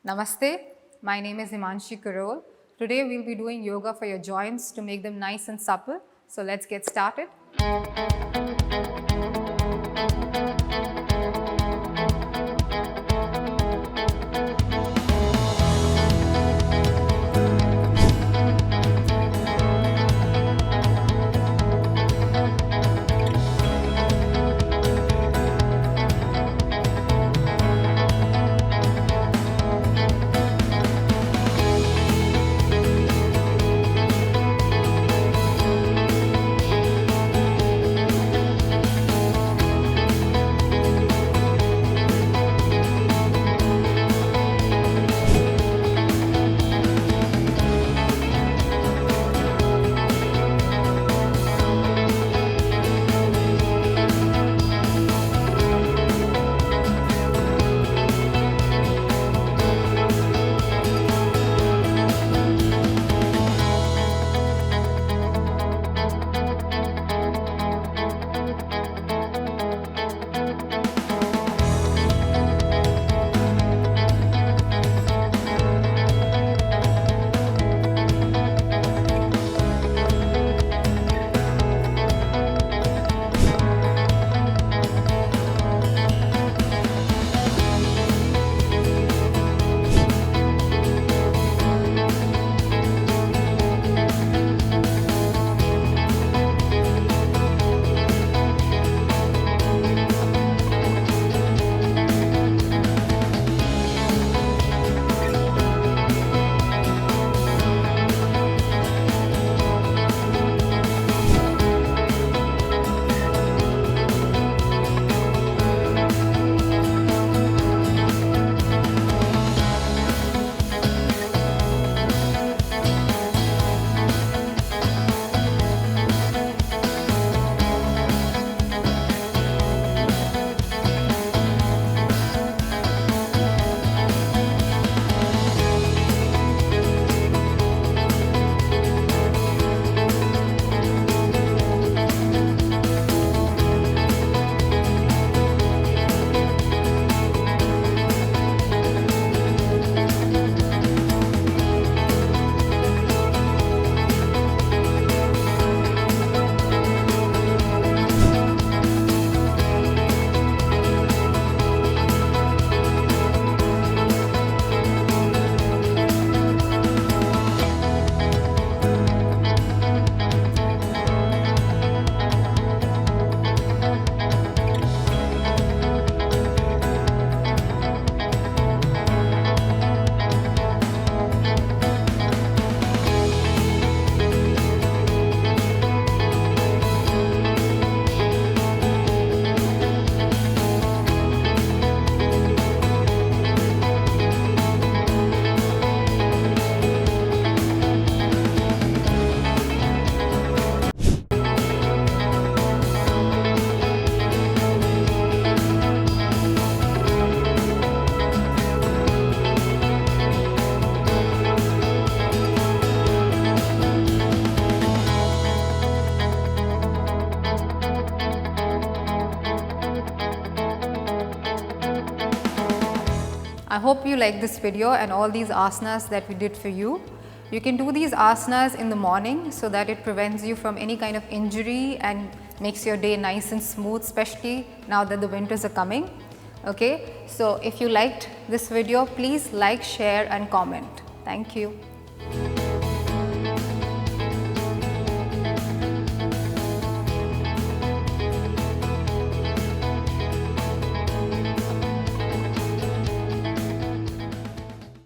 Namaste, my name is Himanshi Karol. Today we'll be doing yoga for your joints to make them nice and supple. So let's get started. I hope you like this video and all these asanas that we did for you. You can do these asanas in the morning so that it prevents you from any kind of injury and makes your day nice and smooth, especially now that the winters are coming. Okay, so if you liked this video, please like, share and comment. Thank you.